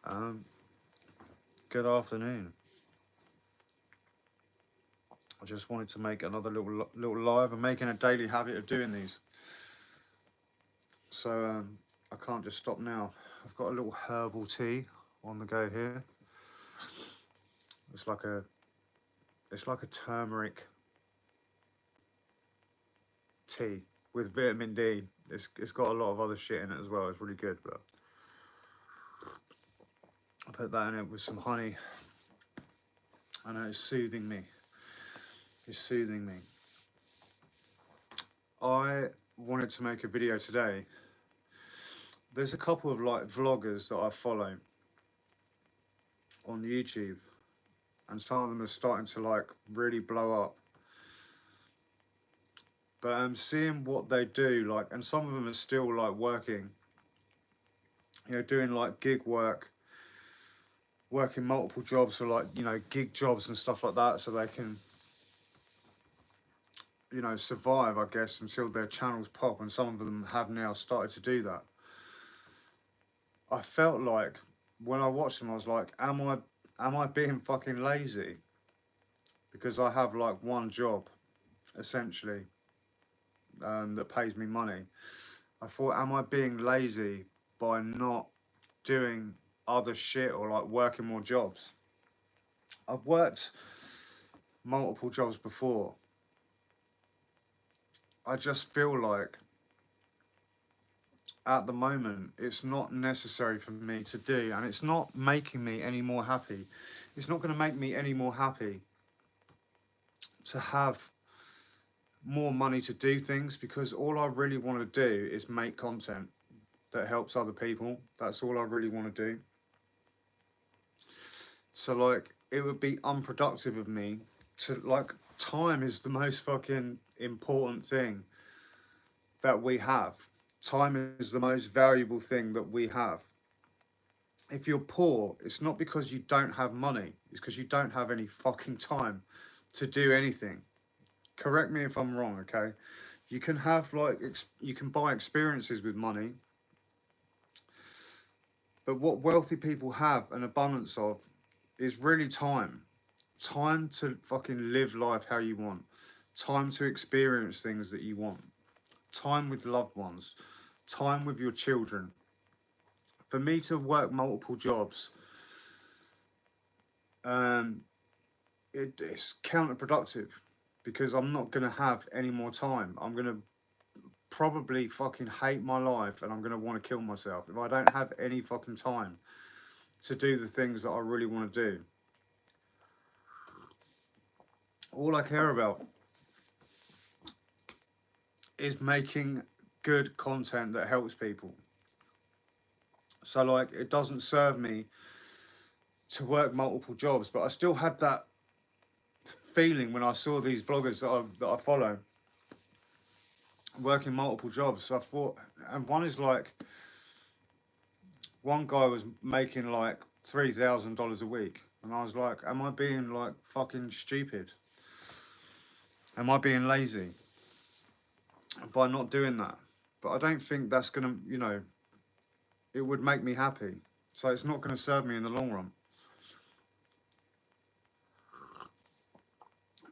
um, Good afternoon. I just wanted to make another little live. I'm making a daily habit of doing these, so I can't just stop now. I've got a little herbal tea on the go here. It's like a it's like a turmeric tea with vitamin D. It's got a lot of other shit in it as well. It's really good, but I put that in it with some honey. I know it's soothing me. It's soothing me. I wanted to make a video today. There's a couple of like vloggers that I follow on YouTube, and some of them are starting to like really blow up. But I'm seeing what they do, like, and some of them are still like working, doing like gig work, working multiple jobs for like, gig jobs and stuff like that, so they can, survive, I guess, until their channels pop. And some of them have now started to do that. I felt like when I watched them, I was like, am I being fucking lazy? Because I have like one job, essentially, that pays me money. I thought, am I being lazy by not doing other shit or like working more jobs? I've worked multiple jobs before. I just feel like at the moment it's not necessary for me to do, and it's not making me any more happy. It's not going to make me any more happy to have more money to do things, because all I really want to do is make content that helps other people. That's all I really want to do. So like it would be unproductive of me to like, time is the most fucking important thing that we have. Time is the most valuable thing that we have. If you're poor, it's not because you don't have money, it's because you don't have any fucking time to do anything. Correct me if I'm wrong, okay? You can have like you can buy experiences with money, but what wealthy people have an abundance of is really time. Time to fucking live life how you want. Time to experience things that you want. Time with loved ones. Time with your children. For me to work multiple jobs, um, it's counterproductive, because I'm not going to have any more time. I'm going to probably fucking hate my life, and I'm going to want to kill myself if I don't have any fucking time to do the things that I really want to do. All I care about is making good content that helps people. So like, it doesn't serve me to work multiple jobs, but I still had that feeling when I saw these vloggers that I follow working multiple jobs. So I thought, and one guy was making like $3,000 a week, and I was like, am I being like fucking stupid? Am I being lazy by not doing that? But I don't think that's gonna, it would make me happy. So it's not going to serve me in the long run.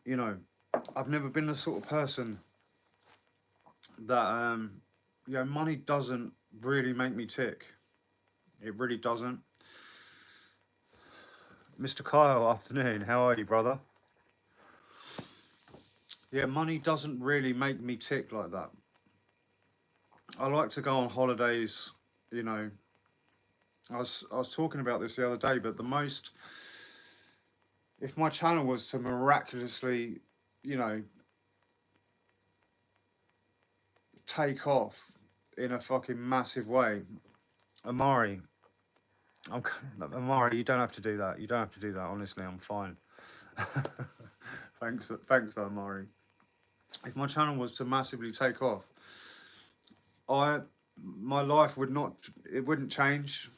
You know, I've never been the sort of person that, money doesn't really make me tick. It really doesn't. Mr. Kyle, afternoon. How are you, brother? Yeah, money doesn't really make me tick like that. I like to go on holidays, you know. I was talking about this the other day, but if my channel was to miraculously, you know, take off in a fucking massive way, Amari, Amari, you don't have to do that. You don't have to do that. Honestly, I'm fine. Thanks, Amari. If my channel was to massively take off, I, my life would not. It wouldn't change.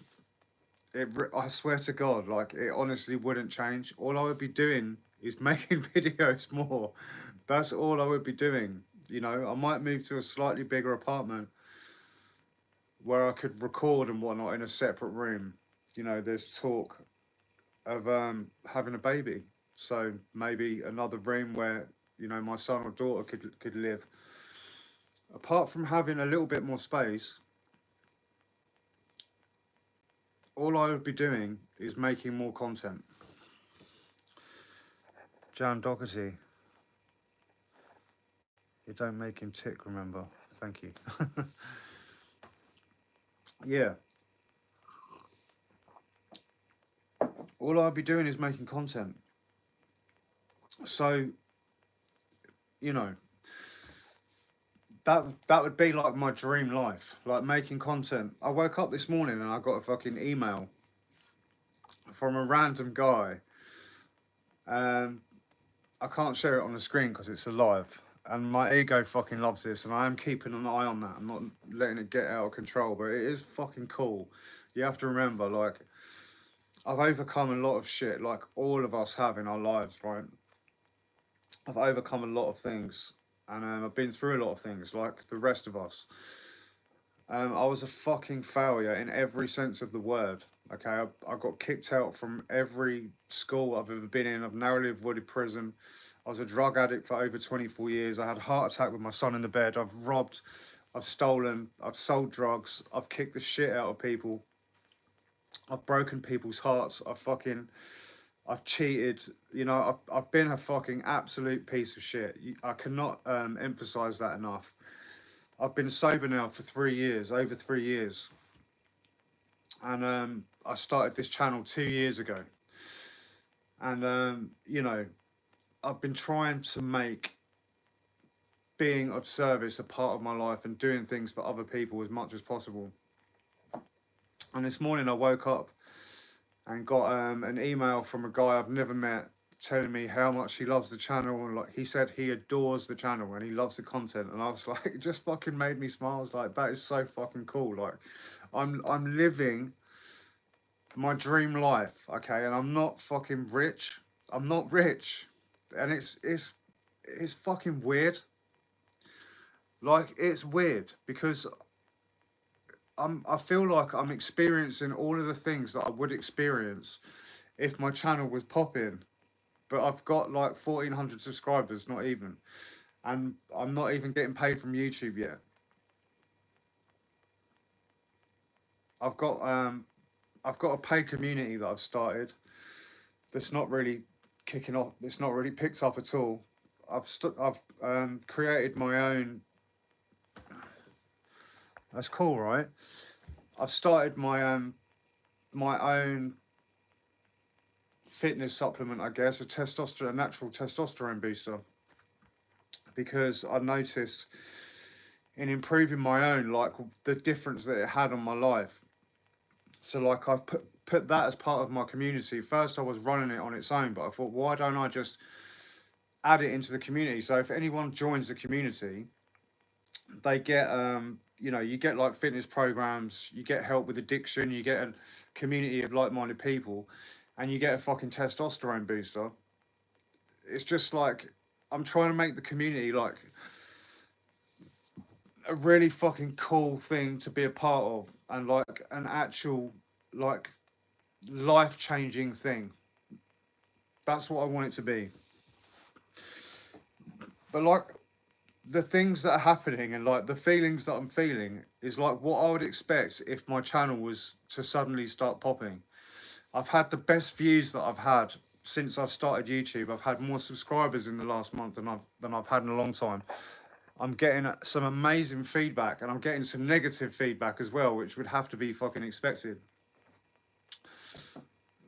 I swear to God, like it honestly wouldn't change. All I would be doing is making videos more. That's all I would be doing. You know, I might move to a slightly bigger apartment, where I could record and whatnot in a separate room. You know, there's talk of having a baby, so maybe another room where, you know, my son or daughter could live. Apart from having a little bit more space, all I would be doing is making more content. Jan Doherty, you don't make him tick, remember? Thank you. Yeah, all I'd be doing is making content. So, you know, that would be like my dream life, like making content. I woke up this morning and I got a fucking email from a random guy. Um, I can't share it on the screen because it's alive. And my ego fucking loves this, and I am keeping an eye on that. I'm not letting it get out of control, but it is fucking cool. You have to remember, like, I've overcome a lot of shit, like all of us have in our lives, right? I've overcome a lot of things, and I've been through a lot of things, like the rest of us. I was a fucking failure in every sense of the word. Okay, I got kicked out from every school I've ever been in. I've narrowly avoided prison. I was a drug addict for over 24 years. I had a heart attack with my son in the bed. I've robbed, I've stolen, I've sold drugs. I've kicked the shit out of people. I've broken people's hearts. I've cheated. You know, I've been a fucking absolute piece of shit. I cannot emphasize that enough. I've been sober now for 3 years, over 3 years. And I started this channel 2 years ago. And, you know, I've been trying to make being of service a part of my life and doing things for other people as much as possible. And this morning I woke up and got an email from a guy I've never met telling me how much he loves the channel, and like he said he adores the channel and he loves the content, and I was like, it just fucking made me smile. I was like, that is so fucking cool. Like I'm living my dream life, okay, and I'm not fucking rich. I'm not rich. And it's fucking weird. Like, it's weird because I feel like I'm experiencing all of the things that I would experience if my channel was popping. But I've got like 1,400 subscribers, not even. And I'm not even getting paid from YouTube yet. I've got a paid community that I've started that's not really kicking off. It's not really picked up at all. I've created my own. That's cool, right? I've started my own fitness supplement, I guess, a natural testosterone booster, because I noticed in improving my own, like the difference that it had on my life. So like I've put that as part of my community. First I was running it on its own, but I thought, why don't I just add it into the community? So if anyone joins the community, they get you know, you get like fitness programs, you get help with addiction, you get a community of like-minded people, and you get a fucking testosterone booster. It's just like I'm trying to make the community like a really fucking cool thing to be a part of, and like an actual like life-changing thing. That's what I want it to be. But like the things that are happening and like the feelings that I'm feeling is like what I would expect if my channel was to suddenly start popping. I've had the best views that I've had since I've started YouTube. I've had more subscribers in the last month than I've had in a long time. I'm getting some amazing feedback, and I'm getting some negative feedback as well, which would have to be fucking expected.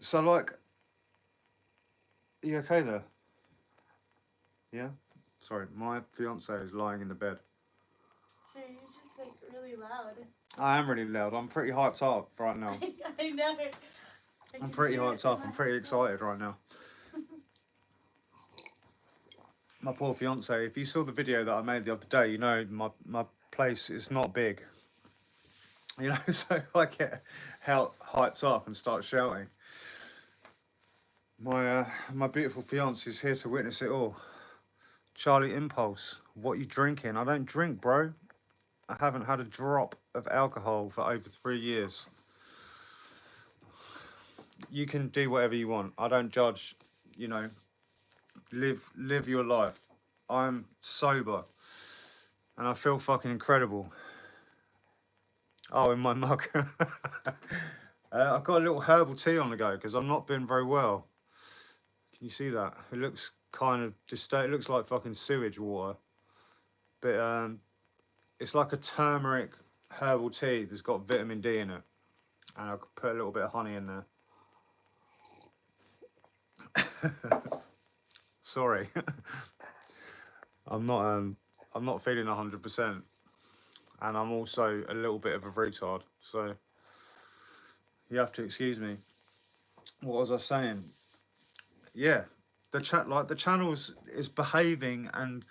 So like, are you okay there? Yeah? Sorry, my fiance is lying in the bed. Sure, you're just like really loud. I am really loud. I'm pretty hyped up right now. I know. I'm pretty hyped up. I'm pretty excited right now. My poor fiance, if you saw the video that I made the other day, you know my place is not big. You know, so I get hyped up and start shouting. My beautiful fiance is here to witness it all. Charlie Impulse, what you drinking? I don't drink, bro. I haven't had a drop of alcohol for over 3 years. You can do whatever you want. I don't judge, you know, live your life. I'm sober and I feel fucking incredible. Oh, in my mug. I've got a little herbal tea on the go because I'm not been very well. Can you see that? It looks kind of it looks like fucking sewage water. But it's like a turmeric herbal tea that's got vitamin D in it. And I could put a little bit of honey in there. Sorry. I'm not feeling 100%. And I'm also a little bit of a retard. So you have to excuse me. What was I saying? Yeah. The channels is behaving and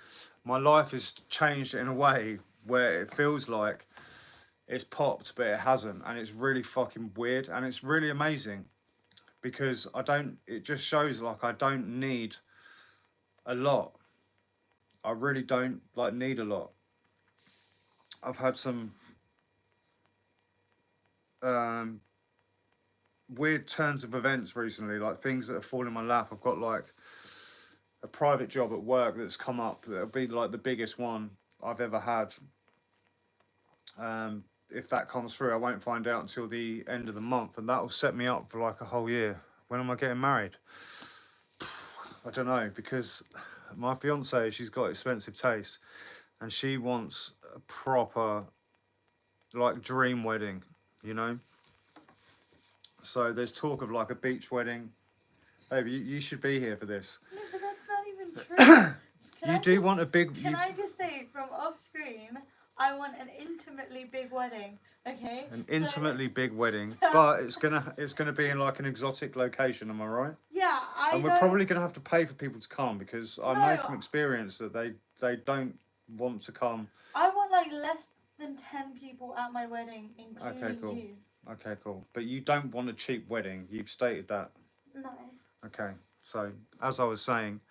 my life has changed in a way where it feels like it's popped but it hasn't, and it's really fucking weird and it's really amazing because it just shows like I don't need a lot. I really don't like need a lot. I've had some um, weird turns of events recently, like things that have fallen in my lap. I've got like a private job at work that's come up that'll be like the biggest one I've ever had. If that comes through, I won't find out until the end of the month, and that'll set me up for like a whole year. When am I getting married? I don't know, because my fiance, she's got expensive taste, and she wants a proper, like, dream wedding, you know? So there's talk of like a beach wedding. Baby, you should be here for this. No, but that's not even true. You do want a big... Can I just say, from off screen, I want an intimately big wedding, okay? An intimately big wedding, so- but it's gonna be in like an exotic location, am I right? Yeah, And we're probably gonna have to pay for people to come because I know from experience that they don't want to come. I want like less than 10 people at my wedding, including Okay, cool. you. Okay, cool. But you don't want a cheap wedding. You've stated that. No. Okay. So as I was saying,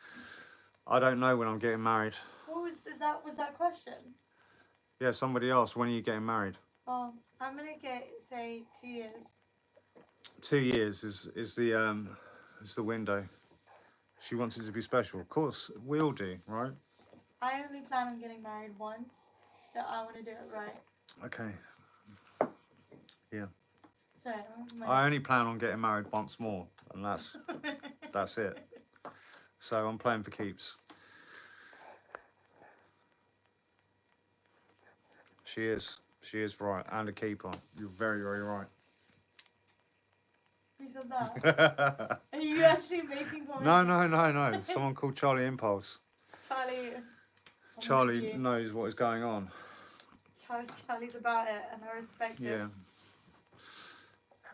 I don't know when I'm getting married. What was that question? Yeah, somebody asked, when are you getting married? Oh, I'm gonna say 2 years. 2 years is the window. She wants it to be special. Of course, we all do, right? I only plan on getting married once, so I want to do it right. Okay. Yeah. Sorry, I only plan on getting married once more, and that's it. So I'm playing for keeps. She is right, and a keeper. You're very, very right. Who said that? Are you actually making comments? No. Someone called Charlie Impulse. Charlie. Charlie knows what is going on. Charlie's about it, and I respect it. Yeah.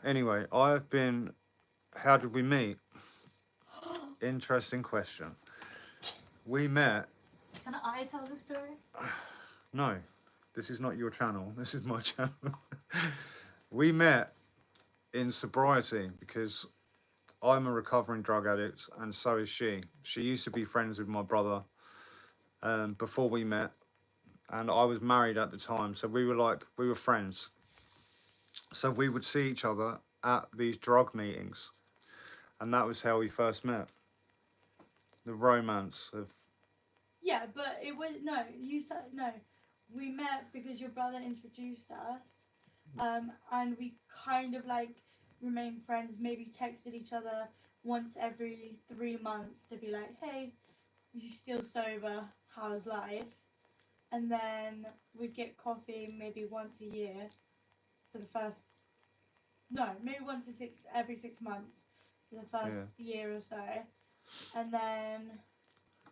Anyway, how did we meet? Interesting question. We met... Can I tell the story? No, this is not your channel. This is my channel. We met in sobriety because I'm a recovering drug addict and so is she. She used to be friends with my brother before we met, and I was married at the time, so we were friends. So we would see each other at these drug meetings, and that was how we first met. The romance of... Yeah, but it was no. You said no. We met because your brother introduced us, and we kind of like remained friends. Maybe texted each other once every 3 months to be like, "Hey, you still sober? How's life?" And then we'd get coffee maybe once a year for the first. No, maybe every 6 months for the first year or so, and then.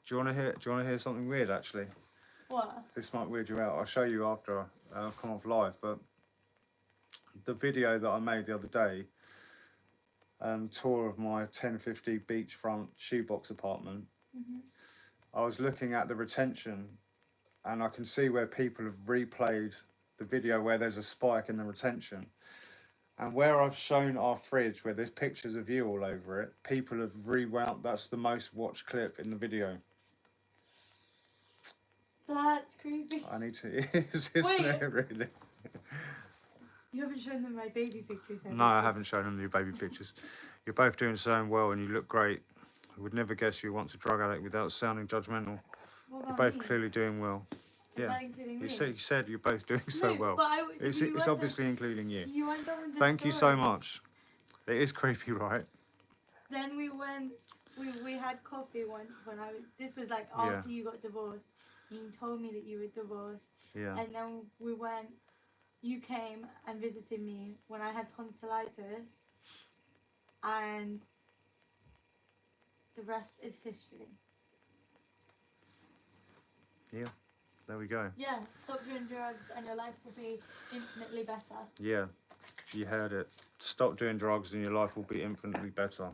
Do you want to hear something weird, actually? What? This might weird you out. I'll show you after I've come off live. But the video that I made the other day, tour of my 1050 beachfront shoebox apartment, I was looking at the retention, and I can see where people have replayed the video where there's a spike in the retention. And where I've shown our fridge, where there's pictures of you all over it, people have rewound. That's the most watched clip in the video. That's creepy. I need to... Isn't it really? You haven't shown them my baby pictures, have No, you? I haven't shown them your baby pictures. You're both doing so well and you look great. I would never guess you once a drug addict without sounding judgmental. What You're about both me? clearly doing well. Is Yeah. that including me? You said you're both doing so No, well. but you It's went obviously including you. You went on with the Thank you so story. much. It is creepy, right? Then we went. We had coffee once when This was like Yeah. after you got divorced. And you told me that you were divorced. Yeah. And then we went. You came and visited me when I had tonsillitis, and the rest is history. Yeah. There we go. Yeah, stop doing drugs and your life will be infinitely better. Yeah. You heard it. Stop doing drugs and your life will be infinitely better.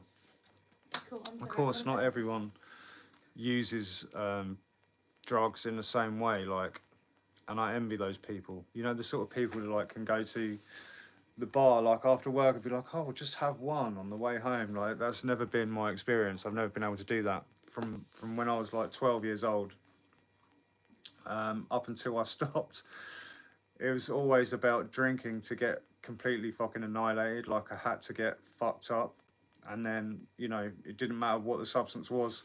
Cool, I'm sorry. Of course, not everyone uses drugs in the same way, like, and I envy those people. You know, the sort of people who like can go to the bar like after work and be like, oh, we'll just have one on the way home. Like, that's never been my experience. I've never been able to do that from when I was like 12 years old up until I stopped. It was always about drinking to get completely fucking annihilated. Like, I had to get fucked up, and then, you know, it didn't matter what the substance was.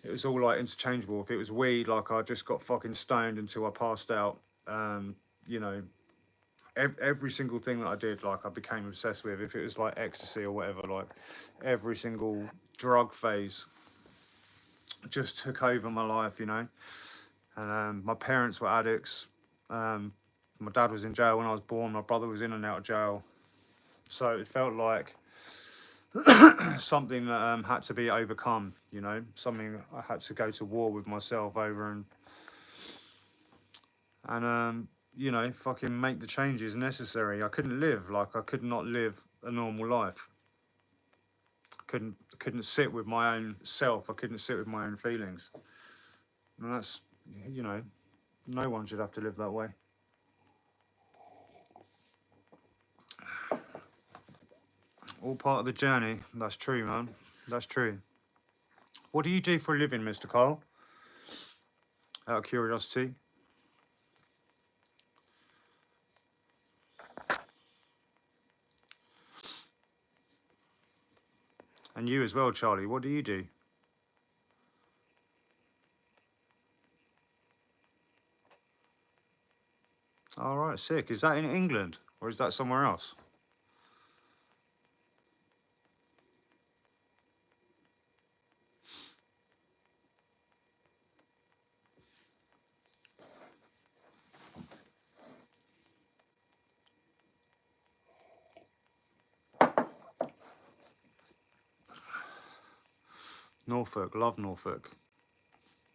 It was all like interchangeable. If it was weed, like, I just got fucking stoned until I passed out. You know, every single thing that I did, like, I became obsessed with. If it was like ecstasy or whatever, like, every single drug phase just took over my life, you know. And my parents were addicts. My dad was in jail when I was born. My brother was in and out of jail. So it felt like something that had to be overcome, you know, something I had to go to war with myself over and you know, fucking make the changes necessary. I couldn't live, like, I could not live a normal life. Couldn't sit with my own self. I couldn't sit with my own feelings. And that's, you know, no one should have to live that way. All part of the journey. That's true, man. That's true. What do you do for a living, Mr. Cole? Out of curiosity. And you as well, Charlie. What do you do? All right, sick. Is that in England or is that somewhere else? Norfolk. Love Norfolk.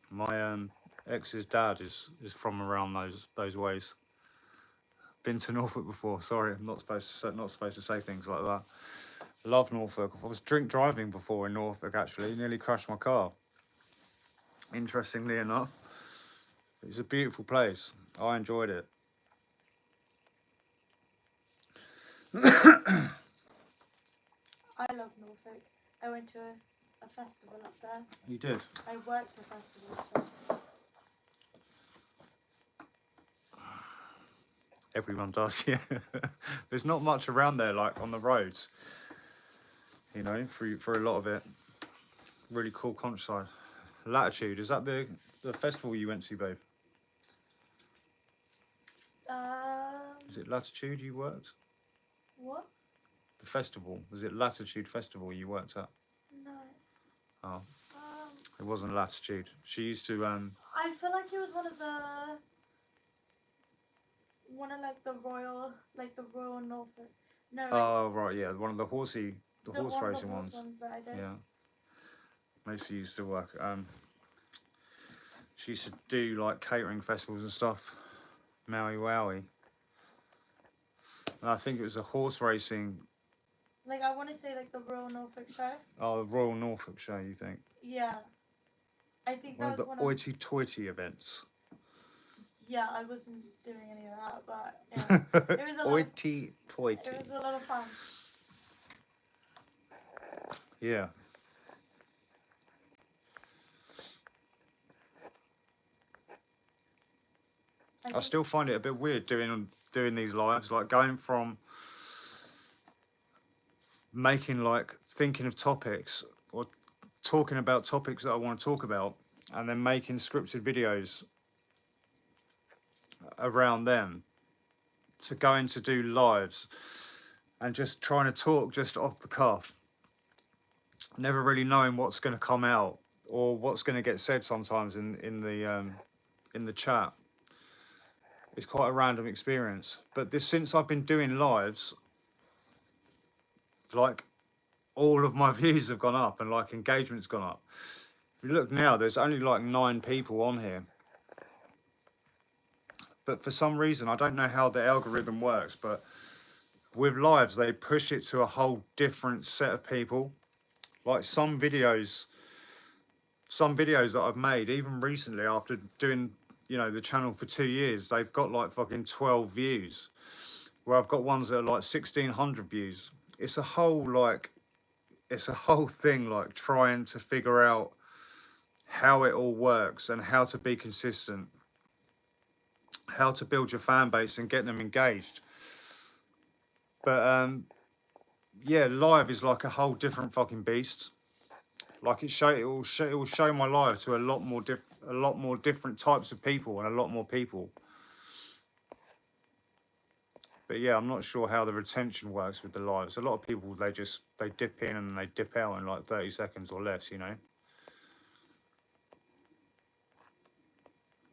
My ex's dad is from around those ways. Been to Norfolk before. Sorry, I'm not supposed to say things like that. Love Norfolk. I was drink driving before in Norfolk, actually. Nearly crashed my car. Interestingly enough, it's a beautiful place. I enjoyed it. I love Norfolk. I went to a festival up there. You did? I worked a festival up there. Everyone does, yeah. There's not much around there, like on the roads, you know, for a lot of it. Really cool countryside. Latitude, is that the festival you went to, babe? Is it Latitude you worked? What? The festival, was it Latitude Festival you worked at? No. Oh, it wasn't Latitude. She used to I feel like it was one of like the Royal Norfolk. No. Like, oh right, yeah, one of the horse racing ones. ones. That I did. Yeah. Mostly used to work. She used to do like catering festivals and stuff. Maui Wowie. And I think it was a horse racing. Like, I want to say like the Royal Norfolk show. Oh, the Royal Norfolk show, you think? Yeah. I think One that of was the one of... hoity-toity events. Yeah, I wasn't doing any of that, but yeah. It was a lot Hoity-toity. It was a lot of fun. Yeah. I still find it a bit weird doing doing these lives, like going from making, like, thinking of topics or talking about topics that I want to talk about, and then making scripted videos around them, to going to do lives and just trying to talk just off the cuff, never really knowing what's going to come out or what's going to get said sometimes in the chat. It's quite a random experience. But this, since I've been doing lives, like, all of my views have gone up and, like, engagement's gone up. If you look now, there's only like 9 people on here. But for some reason, I don't know how the algorithm works, but with lives, they push it to a whole different set of people. Like some videos that I've made, even recently after doing, you know, the channel for 2 years, they've got like fucking 12 views. Where I've got ones that are like 1,600 views. It's a whole thing, like trying to figure out how it all works and how to be consistent, how to build your fan base and get them engaged. But yeah, live is like a whole different fucking beast. Like it will show my live to a lot more different types of people and a lot more people. But yeah, I'm not sure how the retention works with the lives. A lot of people, they dip in and they dip out in like 30 seconds or less, you know.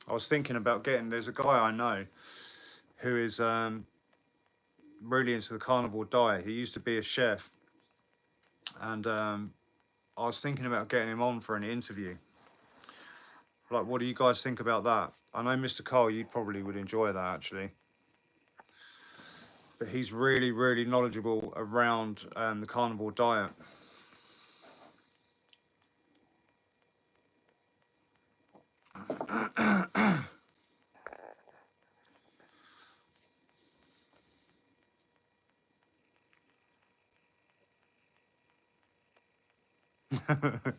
I was thinking about there's a guy I know who is really into the carnivore diet. He used to be a chef, and I was thinking about getting him on for an interview. Like, what do you guys think about that? I know, Mr. Cole, you probably would enjoy that, actually. But he's really, really knowledgeable around the carnivore diet.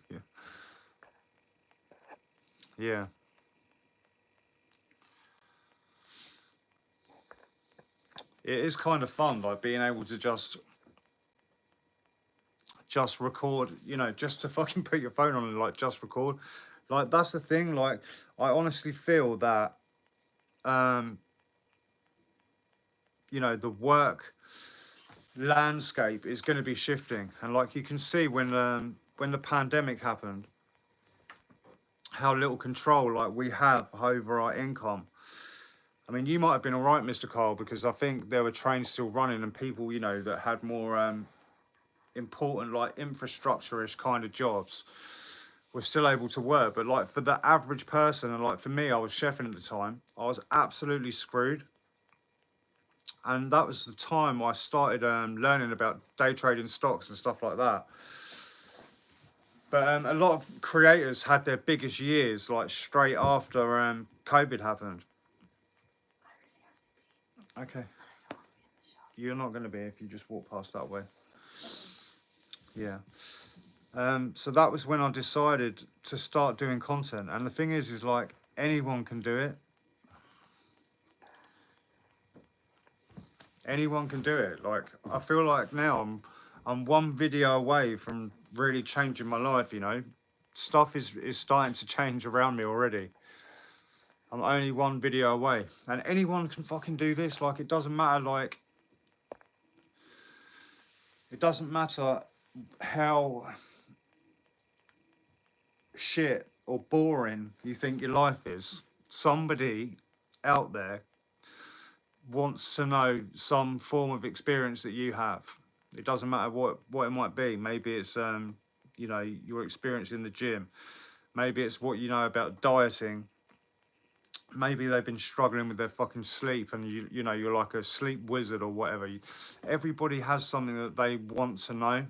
Yeah. Yeah. It is kind of fun, like being able to just record, you know, just to fucking put your phone on and like just record. Like that's the thing. Like I honestly feel that you know, the work landscape is going to be shifting, and like you can see when the pandemic happened, how little control like we have over our income. I mean, you might have been all right, Mr. Cole, because I think there were trains still running and people, you know, that had more important like infrastructure-ish kind of jobs were still able to work. But like for the average person, and like for me, I was chefing at the time, I was absolutely screwed. And that was the time I started learning about day trading stocks and stuff like that. But a lot of creators had their biggest years like straight after COVID happened. Okay. You're not going to be if you just walk past that way. Yeah. So that was when I decided to start doing content. And the thing is like anyone can do it. Anyone can do it. Like I feel like now I'm one video away from really changing my life, you know. Stuff is starting to change around me already. I'm only one video away. And anyone can fucking do this. Like it doesn't matter, like it doesn't matter how shit or boring you think your life is. Somebody out there wants to know some form of experience that you have. It doesn't matter what it might be. Maybe it's you know, your experience in the gym. Maybe it's what you know about dieting. Maybe they've been struggling with their fucking sleep, and you know, you're like a sleep wizard or whatever. Everybody has something that they want to know,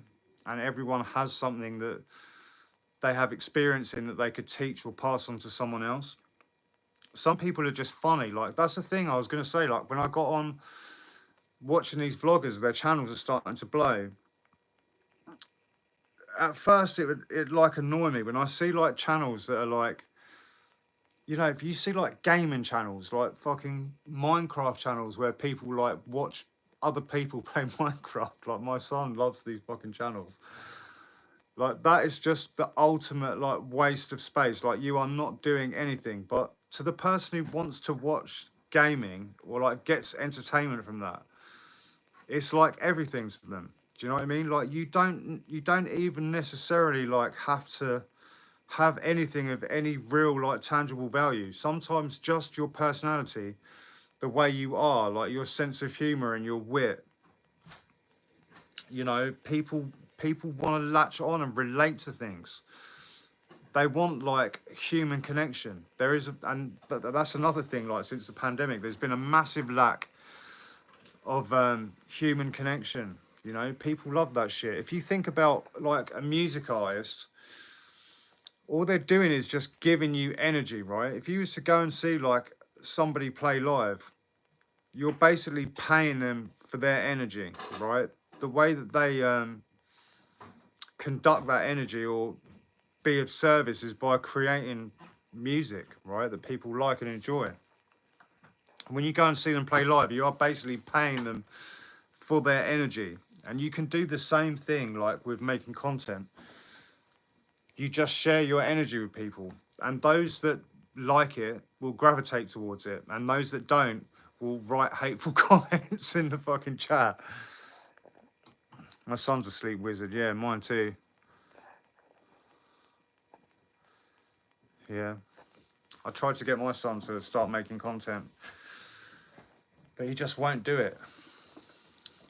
and everyone has something that they have experience in that they could teach or pass on to someone else. Some people are just funny. Like that's the thing I was going to say. Like when I got on watching these vloggers, their channels are starting to blow. At first, it like annoy me when I see like channels that are like you know, if you see like gaming channels, like fucking Minecraft channels where people like watch other people play Minecraft, like my son loves these fucking channels. Like that is just the ultimate like waste of space. Like you are not doing anything. But to the person who wants to watch gaming or like gets entertainment from that, it's like everything to them. Do you know what I mean? Like you don't even necessarily like have to have anything of any real like tangible value. Sometimes just your personality, the way you are, like your sense of humor and your wit, you know, people want to latch on and relate to things. They want like human connection. There is that's another thing, like since the pandemic there's been a massive lack of human connection. You know, people love that shit. If you think about like a music artist, all they're doing is just giving you energy, right? If you was to go and see like somebody play live, you're basically paying them for their energy, right? The way that they conduct that energy or be of service is by creating music, right, that people like and enjoy. When you go and see them play live, you are basically paying them for their energy. And you can do the same thing like with making content. You just share your energy with people, and those that like it will gravitate towards it, and those that don't will write hateful comments in the fucking chat. My son's a sleep wizard. Yeah, mine too. Yeah. I tried to get my son to start making content, but he just won't do it.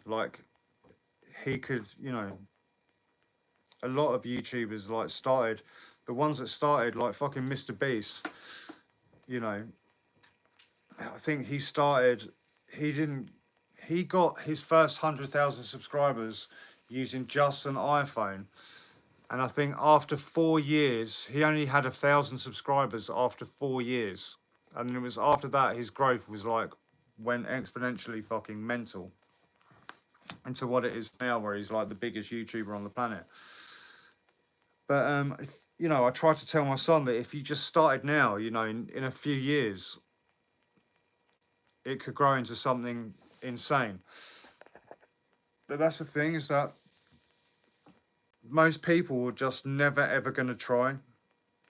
Like, he could, you know, a lot of YouTubers like started, the ones that started, like fucking Mr. Beast, you know, I think he started, he didn't, he got his first 100,000 subscribers using just an iPhone. And I think after 4 years, he only had 1,000 subscribers after 4 years. And it was after that his growth was like went exponentially fucking mental into what it is now, where he's like the biggest YouTuber on the planet. But if, you know, I try to tell my son that if you just started now, you know, in a few years, it could grow into something insane. But that's the thing, is that most people are just never ever going to try.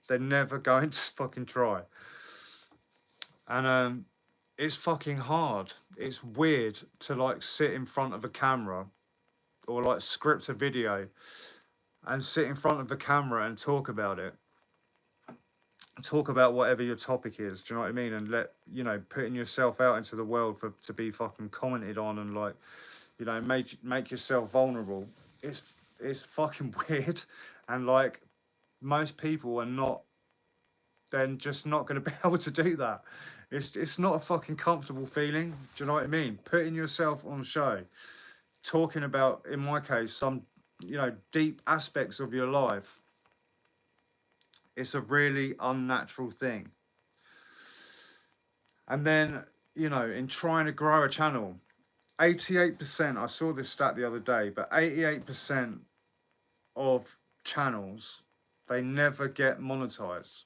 They're never going to fucking try. And it's fucking hard. It's weird to like sit in front of a camera or like script a video and sit in front of the camera and talk about it. Talk about whatever your topic is. Do you know what I mean? And let, you know, putting yourself out into the world for to be fucking commented on and like, you know, make yourself vulnerable. It's fucking weird, and like most people are not. They're just not going to be able to do that. It's not a fucking comfortable feeling. Do you know what I mean? Putting yourself on show, talking about, in my case, some, you know, deep aspects of your life. It's a really unnatural thing. And then, you know, in trying to grow a channel, 88%, I saw this stat the other day, but 88% of channels, they never get monetized.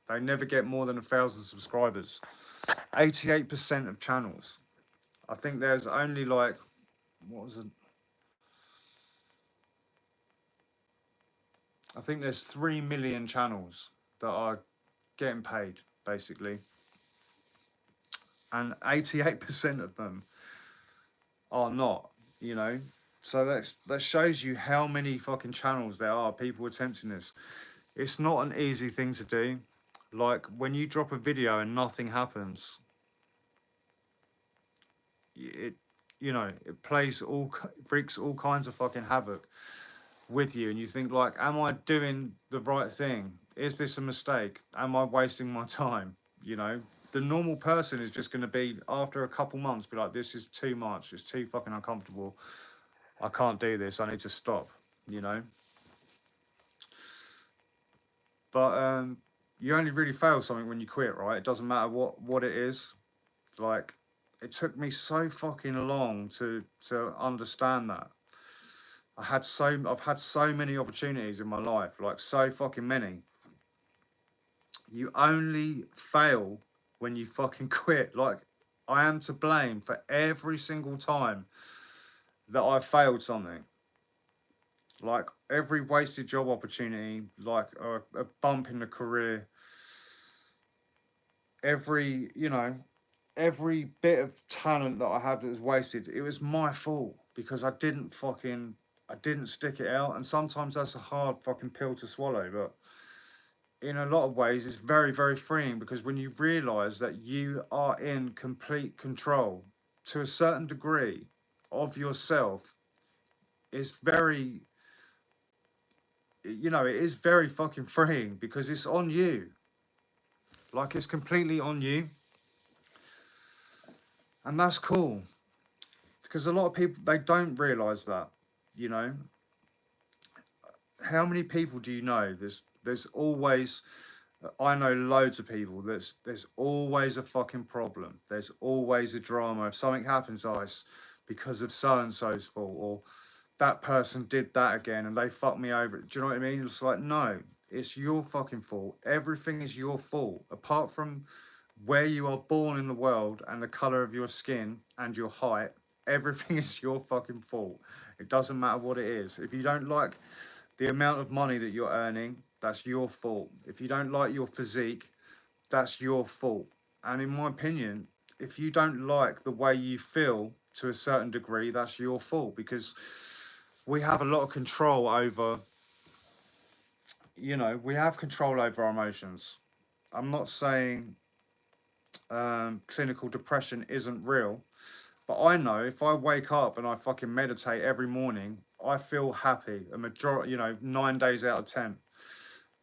They never get more than 1,000 subscribers. 88% of channels. I think there's only like, what was it? I think there's 3 million channels that are getting paid, basically. And 88% of them are not, you know. So that shows you how many fucking channels there are, people attempting this. It's not an easy thing to do. Like when you drop a video and nothing happens, it, you know, it plays wreaks all kinds of fucking havoc with you, and you think like, am I doing the right thing? Is this a mistake? Am I wasting my time? You know, the normal person is just going to be, after a couple months, be like, this is too much, it's too fucking uncomfortable, I can't do this, I need to stop, you know. But you only really fail something when you quit, right? It doesn't matter what it is. Like, it took me so fucking long to understand that. I've had so many opportunities in my life, like so fucking many. You only fail when you fucking quit. Like, I am to blame for every single time that I failed something. Like, every wasted job opportunity, like a bump in the career, every, every bit of talent that I had that was wasted, it was my fault because I didn't stick it out. And sometimes that's a hard fucking pill to swallow, but in a lot of ways, it's very, very freeing because when you realize that you are in complete control to a certain degree of yourself, it's very, it is very fucking freeing because it's on you. Like, it's completely on you. And that's cool because a lot of people, they don't realize that, you know. How many people do you know? There's always, I know loads of people. There's always a fucking problem. There's always a drama. If something happens, it's because of so and so's fault, or that person did that again and they fucked me over. Do you know what I mean? It's like, no, it's your fucking fault. Everything is your fault, apart from where you are born in the world and the color of your skin and your height. Everything is your fucking fault. It doesn't matter what it is. If you don't like the amount of money that you're earning, that's your fault. If you don't like your physique, that's your fault. And in my opinion, if you don't like the way you feel to a certain degree, that's your fault because we have a lot of control over, we have control over our emotions. I'm not saying clinical depression isn't real, but I know if I wake up and I fucking meditate every morning, I feel happy a majority, 9 days out of 10.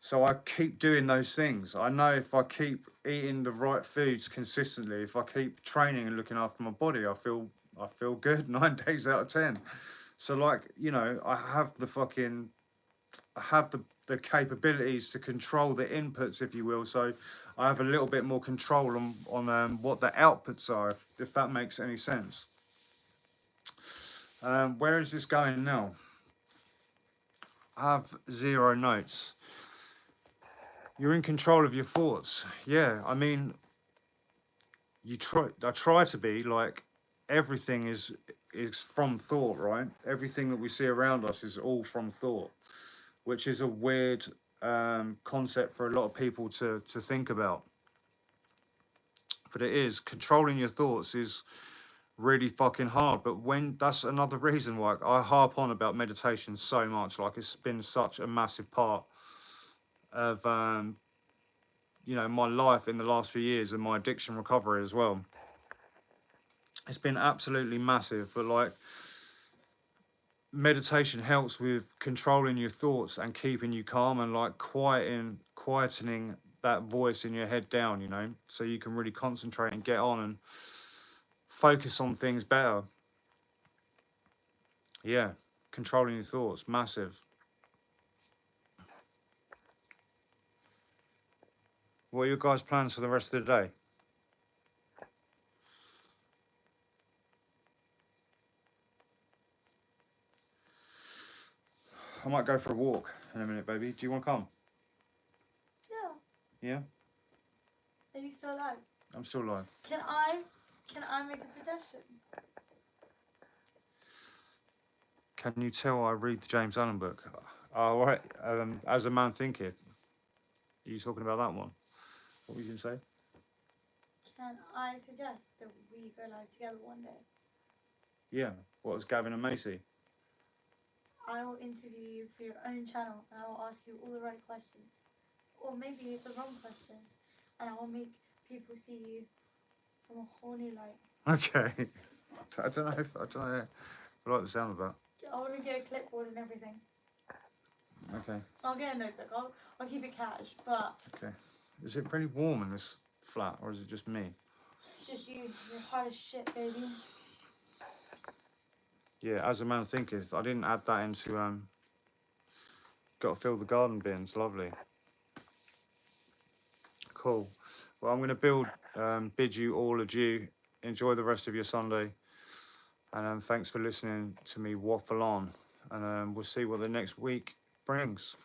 So I keep doing those things. I know if I keep eating the right foods consistently, if I keep training and looking after my body, I feel good 9 days out of 10. So like, I have the capabilities to control the inputs, if you will. So I have a little bit more control on what the outputs are, if that makes any sense. Where is this going now? I have 0 notes. You're in control of your thoughts. Yeah, I mean, I try to be like, everything is from thought, right? Everything that we see around us is all from thought, which is a weird concept for a lot of people to think about. But it is, controlling your thoughts is really fucking hard. But when that's another reason why I harp on about meditation so much. Like, it's been such a massive part of my life in the last few years and my addiction recovery as well. It's been absolutely massive. But like, meditation helps with controlling your thoughts and keeping you calm and like quietening that voice in your head down, so you can really concentrate and get on and focus on things better. Yeah, controlling your thoughts, massive. What are your guys' plans for the rest of the day? I might go for a walk in a minute, baby. Do you want to come? Yeah. Yeah? Are you still alive? I'm still alive. Can I make a suggestion? Can you tell I read the James Allen book? Oh, right. As a Man Thinketh. Are you talking about that one? What were you going to say? Can I suggest that we go live together one day? Yeah. What was Gavin and Macy? I will interview you for your own channel and I will ask you all the right questions. Or maybe the wrong questions. And I will make people see you from a whole new light. Okay. I don't know if I like the sound of that. I want to get a clipboard and everything. Okay. I'll get a notebook. I'll keep it cash, but Okay. Is it really warm in this flat, or is it just me? it's just you. You're hot as shit, baby. Yeah, as a man thinketh. I didn't add that into got to fill the garden bins. Lovely. Cool. Well, I'm going to bid you all adieu. Enjoy the rest of your Sunday. And thanks for listening to me waffle on. And we'll see what the next week brings.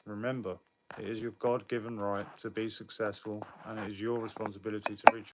Remember, It is your God-given right to be successful, and it is your responsibility to reach